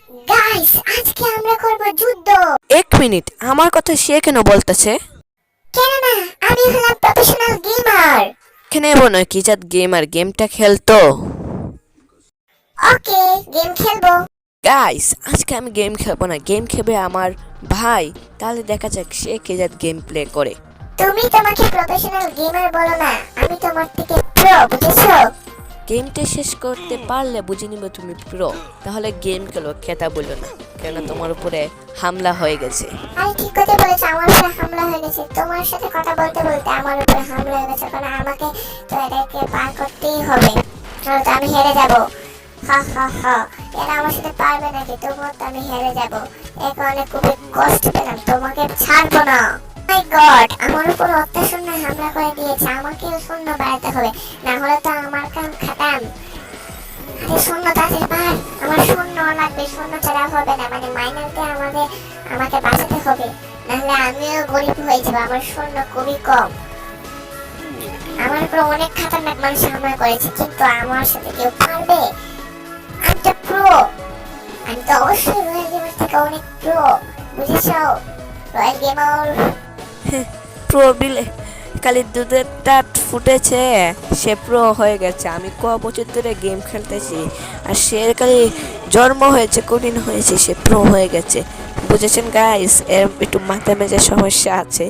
Guys, আজকে আমরা করব যুদ্ধ। এক মিনিট, আমার কথা সে কেন বলতেছে? কেন না, আমি হলাম প্রফেশনাল গেমার। এখানে মনে হয় কি জাত গেমার গেমটা খেলতো। ওকে, গেম খেলবো। গাইস, আজকে আমি গেম খেলবো না, গেম খেলবে আমার ভাই। তাহলে দেখা যাক সে কে জাত গেম প্লে করে। তুমি তোমাকে প্রফেশনাল গেমার বলো না, আমি তোমার থেকে প্রো, বুঝেছো? গেমটা শেষ করতে পারলে বুঝে নিব তুমি প্রো। তাহলে গেম খেলো, খেতা বললো না, কেন তোমার উপরে হামলা হয়ে গেছে। আরে ঠিক কথা বলেছো, আমার উপরে হামলা হয়ে গেছে। তোমার সাথে কথা বলতে বলতে আমার উপরে হামলা হয়ে গেছে, কারণ আমাকে তো এটাকে পার করতেই হবে। চলো তো, আমি হেরে যাব। হা হা হা, এরা আমার সাথে পারবে নাকি? তবুও তো আমি হেরে যাব। একে অনেক খুবই কষ্ট পেলাম, তোমাকে ছাড়বো না। মাই গড, আমার উপর অত্যাচার হামলা করে দিয়েছে। আমাকেও শূন্য বাড়াতে হবে, না হলে তো আমার কাম খাতাম। আরে শূন্য তাদের পার, আমার শূন্য লাগবে। শূন্য ছাড়া হবে না, মানে মাইনাসে আমাকে বাঁচাতে হবে, নাহলে আমিও গরিব হয়ে যাবো। আমার শূন্য খুবই কম। আমার উপর অনেক খাতারনাক মানুষ হামলা করেছে, কিন্তু আমার সাথে কেউ পারবে? আমি তো প্রো, আমি তো অবশ্যই রয়্যাল গেমার থেকে অনেক প্রো, বুঝেছো? রয়্যাল গেমার প্রো বিলে খালি দুধের টাট ফুটেছে, সে প্রো হয়ে গেছে। আমি ক বছর ধরে গেম খেলতেছি, আর সে খালি জন্ম হয়েছে, কঠিন হয়েছে, সে প্রো হয়ে গেছে। বুঝেছেন গাইস? এর একটু মাথা মেজে সমস্যা আছে।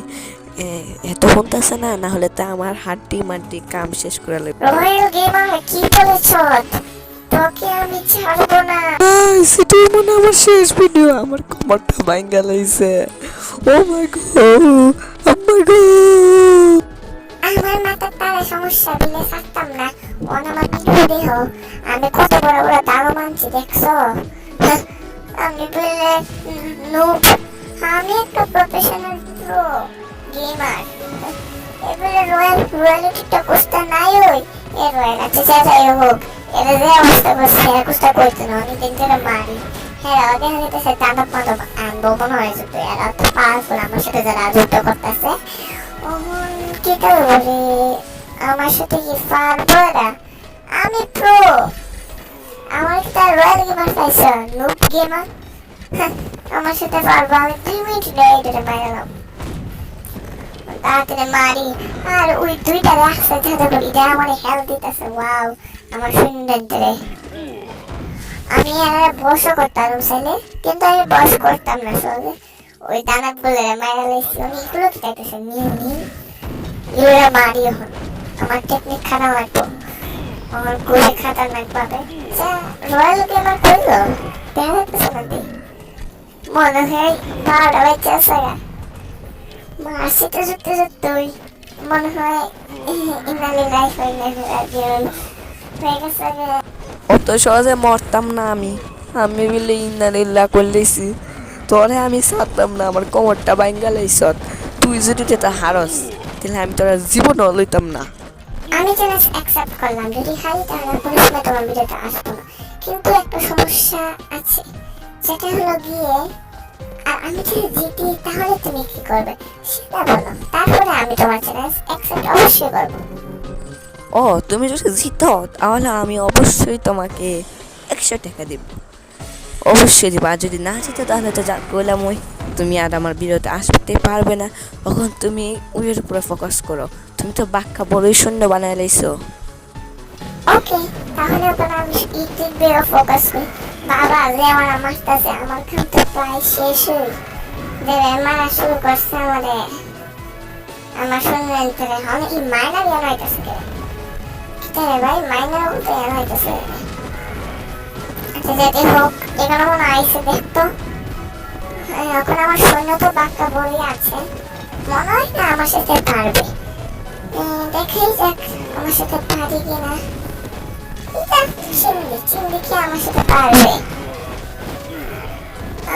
এত শুনতেছে না, না হলে তো আমার হাড্ডি মাড্ডি কাম শেষ করে লাগবে। রয়্যাল গেমার কি বলেছো? তোকে আমি ছাড়বো না। সেটাই মনে আমার শেষ ভিডিও, আমার কোমরটা ভাঙ্গা লাইছে। ও মাই গড, ও মাই গড। আমার মাথার তারে সমস্যা দিলে থাকতাম না। আমার ভিডিও দেহ, আমি কত বড় বড় দাগো মানছি, দেখছো? আমি বললে নুব, আমি একটা প্রফেশনাল প্রো গেমার। এবারে রয়্যালিটিটা কুস্তা নাই ওই এ রয়্যাল আছে, যাই হোক। এরা যে অবস্থা করছে, এরা কুস্তা করতে না, অনেকদিন ধরে মারি। হ্যাঁ, ওদের হাতে দাঁতক মাদক আনবো মনে হয়েছে। তো এরা তো পাওয়ারফুল, আমার সাথে যারা যুদ্ধ করতেছে। কি করবো রে, আমার সাথে কি পারবো এরা? আমি প্রো, আমার কি তার রয়্যাল গেমার পাইছো? নুব গেমার, আমার সাথে পারবো? আমি 2 মিনিট এটা মারলাম, তাড়াতাড়ি মারি। আর ওই দুইটা রাখছে যাতে করি, এটা আমার হেলথ দিতেছে। ওয়াও, আমার সুন্দর ধরে। আমি আর বস করতাম ছেলে, কিন্তু আমি বস করতাম না সহজে। ওই দানাত বলে মারা লাইছি। আমি এগুলো কি চাইতেছে, নীল নীল এগুলো মারি। এখন আমার টেকনিক খারাপ লাগবো, আমার গুলি খাতারনাক পাবে। রয়্যাল গেমার করলো দেখা যাচ্ছে না দি, মনে হয় 12টা বাচ্চা আছে। মারছি তো যুক্তি যুক্তই, মনে হয় ইনালি লাইফ হয়ে গেছে। অত সহজে মরতাম না আমি। আমি বলে ইন্নালিল্লাহ করলেছি, তোরে আমি ছাড়তাম না। আমার কোমরটা ভাঙ্গা লাইছত। তুই যদি যেটা হারস, তাহলে আমি তোরা জীবনও লইতাম না। আমি চ্যালেঞ্জ অ্যাকসেপ্ট করলাম, যদি হারি তাহলে কোনো সময় তোমার ভিডিওতে আসবো না। কিন্তু একটা সমস্যা আছে, সেটা হলো গিয়ে, আর আমি যদি জিতি তাহলে তুমি কি করবে সেটা বলো, তারপরে আমি তোমার চ্যালেঞ্জ অ্যাকসেপ্ট অবশ্যই করবো। ও, তুমি যদি জিতো তাহলে আমি অবশ্যই তোমাকে 100 টাকা দিব, অবশ্যই দিব। আর যদি না জিতো তাহলে তো যা বললাম, ওই তুমি আর আমার বিরতে আসতে পারবে না। তখন তুমি ওইয়ের উপরে ফোকাস করো। তুমি তো বাক্কা বড়ই শূন্য বানায় লাইছো। ওকে, তাহলে ওপর আমি ইউটিউব বেরো ফোকাস করি। বাবা যে আমার মারতেছে, আমার কাম তো প্রায় শেষ হই দেবে। মারা শুরু করছে আমাদের, আমার শুনলেন থেকে অনেক মাইনার ইয়ান হইতেছে। কিতারে ভাই, মাইনার উল্টো ইয়ান হইতেছে। আচ্ছা যেতে হোক, এখানে মনে আইসে দেখতো। এখন আমার সৈন্য তো বাক্কা বড়ই আছে, মনে হয় না আমার সাথে পারবে। দেখাই যাক আমার সাথে পারি কিনা। চিমড়ি কি আমার সাথে পারবে?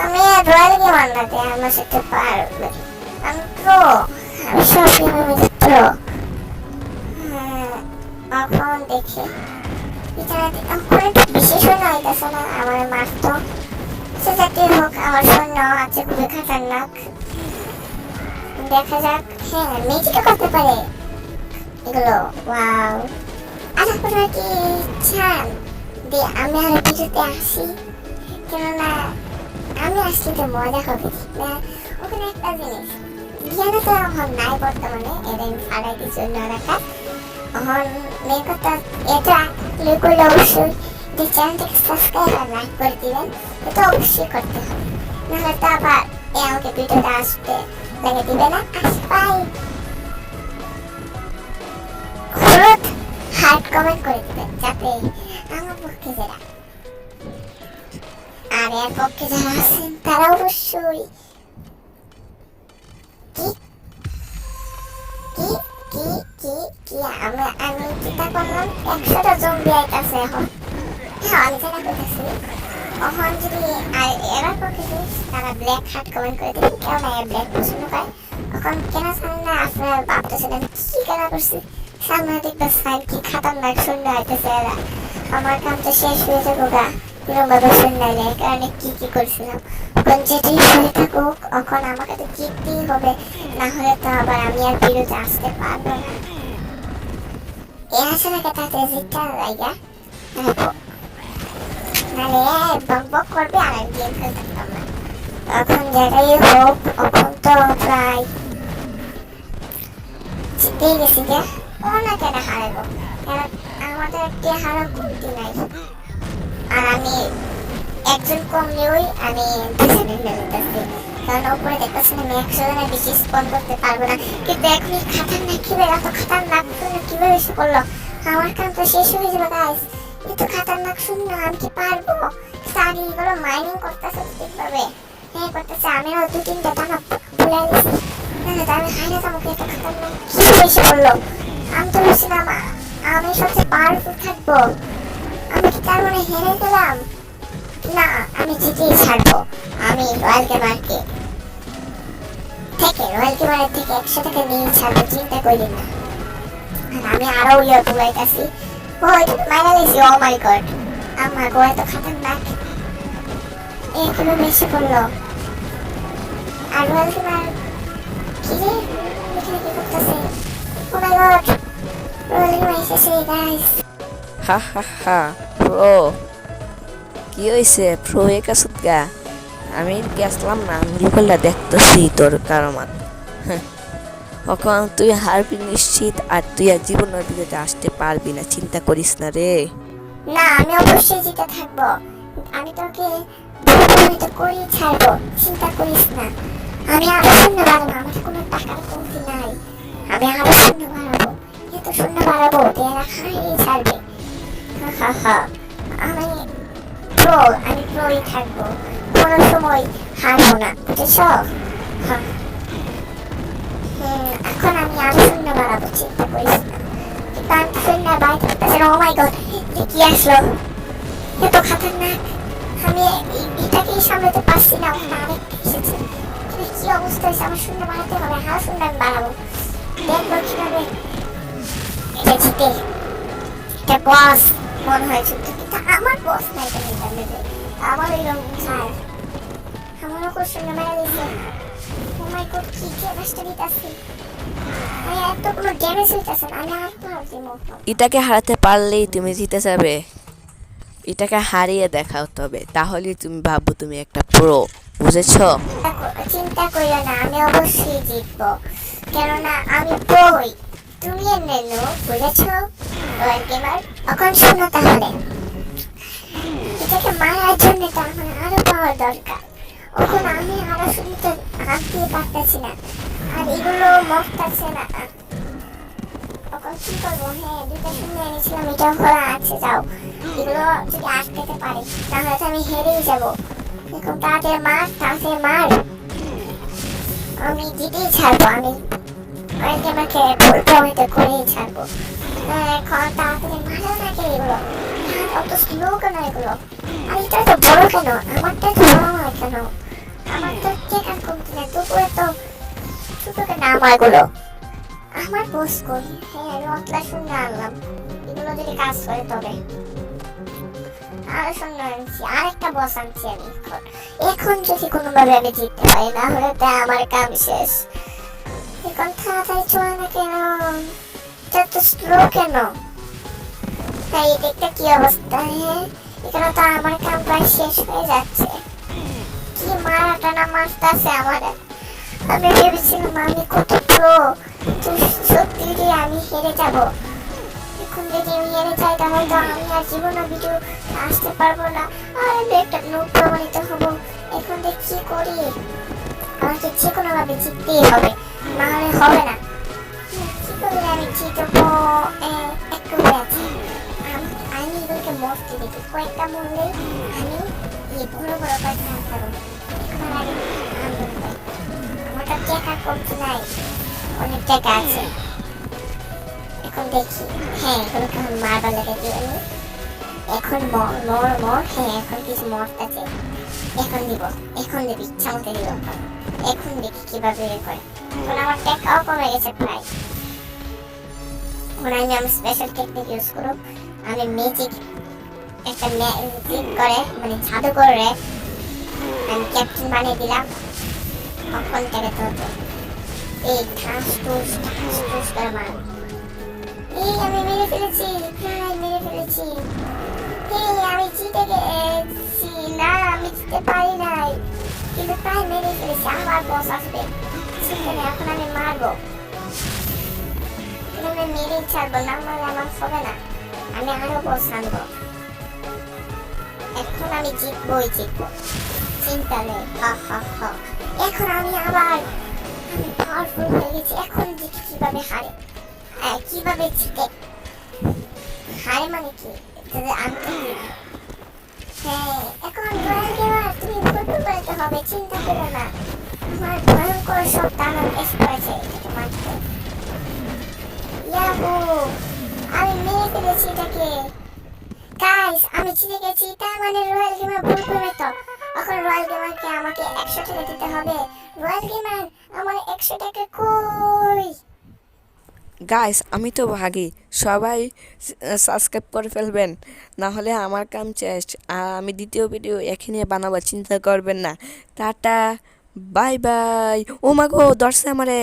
আমি আর রয়্যাল গেমার না, আমার সাথে পারবে। আমি প্রো, আমি সব গেমের মধ্যে প্রো। এখন দেখি এখন একটু বেশি সৈন্য হইতেছে না, আমার মারতো। সে জাতীয় হোক, আমার সৈন্য আছে খুবই খাতারনাক। দেখা যাক। হ্যাঁ, মেজিকও করতে পারে এগুলো। ওয়াও, আচ্ছা আপনারা কি চান যে আমি আর ভিডিওতে আসি? কেননা আসলে তো মজা হবে ঠিক না? ওখানে একটা জিনিস জ্ঞানে তো এখন নাই বর্তমানে, এটা আমি ফাড়াই দিচ্ছি অন্য রাখা। এখন মেন কথা এটা করলে অবশ্যই যে চ্যানেলটাকে সাবস্ক্রাইব আর লাইক করে দিবেন, এটা অবশ্যই করতে হবে, নাহলে তো আবার আমাকে ভিডিওটা আসতে লেগে দিবে না। বাই। হলুদ হার্ট কমেন্ট করে দিবেন যাতে আমার পক্ষে যারা আর এর পক্ষে যারা আছেন তারা অবশ্যই কি কি কি কি কি আমি চিন্তা করলাম 100টা জম্বি আইতাছে এখন। হ্যাঁ আমি যেটা করতেছি এখন যদি আর এবার পক্ষে যদি তারা ব্ল্যাক হার্ট কমেন্ট করে দেবেন, কেউ না ব্ল্যাক পছন্দ করে। এখন কেন জানেন না আপনারা ভাবতেছেন আমি কি কেন করছি, সামনে দেখবে সাইড কি খাতারনাক শূন্য আইতেছে এরা, আমার কাম তো শেষ হয়ে যাবো গা এরকমভাবে শূন্য আইলে, এই কারণে কি কি করছিলাম। এখন যেটাই হয়ে থাকুক এখন আমাকে তো জিততেই হবে, না হলে তো আবার আমি আর বিরুদ্ধে আসতে পারবো না। এ আসলে তাতে জিততে জায়গা নাহলে বক বক করবে আর আমি গেম খেলতে পারতাম না। এখন যেটাই হোক এখন তো প্রায় জিতেই গেছি যে না কেন হারাবো, কারণ আমাদের একটি হারার বুদ্ধি নাই। আর আমি একজন কমলেওই আমি 2 সেকেন্ড নিতেছি, কারণ উপরে দেখতেছেন আমি 100 জনের বেশি স্পন করতে পারবো না। কিন্তু এখন খাতারনাক কিভাবে এত খাতারনাক কিভাবে এসে করলো, আমার কাম তো শেষ হয়ে যাবে গাইস। কিন্তু খাতারনাক শূন্য আমি কি পারবো? সারি এগুলো মাইনিং করতেছে ঠিকভাবে, হ্যাঁ করতেছে। আমিও 2-3টা টাকা ভুলে গেছি, না না আমি হাইনা আমাকে এত খাতারনাক কিভাবে এসে করলো। আমি তো বুঝছিলাম আমি সবচেয়ে পাওয়ারফুল থাকবো, আমি কি তার মানে হেরে গেলাম? না আমি জিতেই ছাড়বো। আমি রয়্যাল গেমারের থেকে 100 টাকা নিয়ে ছাড়বো, চিন্তা করি না। আর আমি আরো ইয়ে বুলাইতেছি, ওই মাইরা গেছি। ও মাই গড আমার গোয়া তো খাতারনাক, এগুলো বেশি করলো। আর রয়্যাল গেমার কি রে এখানে কি করতেছে? ও মাই গড রয়্যাল গেমার এসেছে গাইস। হা হা হা প্রো কি হয়েছে? প্রো হয়ে গেছত গা? আমি গেছলাম না, আমি লোকালটা দেখতেছি তোর কারমাত। এখন তুই হারবি নিশ্চিত, আর তুই আর জীবনের বিরুদ্ধে আসতে পারবি না, চিন্তা করিস না রে। না আমি অবশ্যই জিতে থাকবো, আমি তোকে প্রভাবিত করেই ছাড়বো, চিন্তা করিস না। আমি আরো শূন্য বাড়াবো, আমার কোনো টাকার কমতি নাই, আমি আরো শূন্য বাড়াবো, এত শূন্য বাড়াবো এরা খাইয়ে ছাড়বে। হা হা আমি প্রোই থাকবো, কোনো সময় হারবো না, বুঝেছ? এখন আমি আরো শূন্য বাড়াবো, চিন্তা করিস না। কিন্তু আমি শূন্য বাড়াতে। ও মাই গড কি আসলো, এত খাতারনাক, আমি এটাকেই সামলাতে পারছি না। ওখানে আরেকটা এসেছে, কি অবস্থা হয়েছে, আমার শূন্য বাড়াতে হবে, আরো শূন্য আমি বাড়াবো, দেখবো কিভাবে এটা জিতে। এটা বস মনে হয়েছে, কিন্তু আমার বস নাই তো ইন্টারনেটে, আমার এরকম ছাড় আমারও খুব শূন্য মেরা দিয়েছে। ও মাই গড কি ড্যামেজটা দিতেছি, আমি এত কোনো ড্যামেজ হইতেছে না, আমি আর পারছি মতো। এটাকে হারাতে পারলেই তুমি জিতে যাবে, এটাকে হারিয়ে দেখাও, তবে তাহলেই তুমি ভাববো তুমি একটা প্রো, বুঝেছো? চিন্তা করিও না, আমি অবশ্যই জিতবো, কেননা আমি প্রোই, তুমি নেনো, বুঝেছো? রয়্যাল গেমার এখন শোনো তাহলে, এটাকে মারার জন্য তো আমার আরো পাওয়ার দরকার। এখন আমি আরো শুনতে আনতে পারতেছি না, আর এগুলো মরতেছে না। এখন কি করবো? হ্যাঁ 2টা শূন্য এনেছিলাম, এটাও খোলা আছে, যাও এগুলো যদি আটকাতে পারি তাহলে তো আমি হেরেই যাবো। এখন তাদের মার, আমি জিতেই ছাড়বো, আমি আমাকে প্রভাবিত করেই ছাড়বো। এখন তাড়াতাড়ি মারো না কেন এগুলো, অত স্লো কেন এগুলো? আর এটা তো বড় কেন, আমারটা তো বড় হয় কেন? আমার তো চেকার কমতি না, তবুও তো ছোট কেন আমারগুলো? আমার বস কই? হ্যাঁ আমি অতলা শূন্য আনলাম, এগুলো যদি কাজ করে তবে আরো শূন্য আনছি, আরেকটা বস আনছি আমি। এখন যদি কোনোভাবে আমি জিততে পারি, না হলে তো আমার কাম শেষ। এখন তাড়াতাড়ি চলে না কেন, এটা তো স্লো কেন? তাই এটা কি অবস্থা? হ্যাঁ এখানে তো আমার কাম প্রায় শেষ হয়ে যাচ্ছে। কি মারাটা না মারতাছে আমারে। আমি ভেবেছিলাম আমি কত প্রো, তো সত্যি যে আমি হেরে যাব। এখন যদি আমি হেরে যাই তাহলে তো আমি আর জীবনে ভিডিও আসতে পারবো না, আর আমি একটা নোট প্রমাণিত হব। এখন দেখ কি করি, আমাকে যে কোনো ভাবে জিততেই হবে, না হলে হবে না। কি করলে আমি জিতবো? একটু হয়ে আছে, আমি এগুলোকে মরতে দেখি, কয়েকটা মরলেই আমি এই বড় বড় কয়েকটা আনতে এখন আগে আনতে পারি। আমার তো টাকা কমতে নাই, অনেক টাকা আছে। এখন দেখি, হ্যাঁ এগুলোকে আমি মারবার লেগে দিই আমি। এখন মর মর মর, হ্যাঁ এখন কিছু মরতেছে, এখন দিব, এখন দেব, ইচ্ছা মতো দিব। এখন দেখি কিভাবে এ করে। এখন আমার টাকাও কমে গেছে প্রায়। এখন আমি স্পেশাল টেকনিক ইউজ করব। আমি ম্যাজিক একটা ম্যাজিক করে, মানে জাদু করে আমি ক্যাপ্টেন বানিয়ে দিলাম। কখন থেকে তো এই ঠাস টুস করে মারব। এই আমি মেরে ফেলেছি, প্রায় মেরে ফেলেছি। এই আমি জিতে গেছি। না আমি জিততে পারি নাই, কিন্তু প্রায় মেরে ফেলেছি। আমার বস আসবে, সেখানে এখন আমি মারবো। আমি মেরেই ছাড়বো, না মারলে আমার হবে না। আমি আরো বস আনবো। এখন আমি জিতবই জিতবো, চিন্তা নেই। হা হা হা। এখন আমি আবার আমি পাওয়ারফুল হয়ে গেছি। এখন দেখি কিভাবে হারে, কিভাবে জিতে। হারে মানে কি, আনতে কি? হ্যাঁ এখন রয়্যাল গেমার তুমি ফুটবল বলতে হবে, চিন্তা করো না। আমার ভয়ঙ্কর সব দানব এসে পড়েছে এটাকে মারতে। ইয়াহু, আমি মেরে ফেলেছি এটাকে। গাইস আমি জিতে গেছি, তার মানে রয়্যাল গেমার ভুল করে তো। এখন রয়্যাল গেমারকে আমাকে 100 টাকা দিতে হবে। রয়্যাল গেমার আমার 100 টাকা কই? গাইস আমি তো ভাগি, সবাই সাবস্ক্রাইব করে ফেলবেন, না হলে আমার কাম শেষ। আর আমি দ্বিতীয় ভিডিও এখানে বানাবো, চিন্তা করবেন না। Tata, bye bye. ও মা গো, ধরছে আমারে।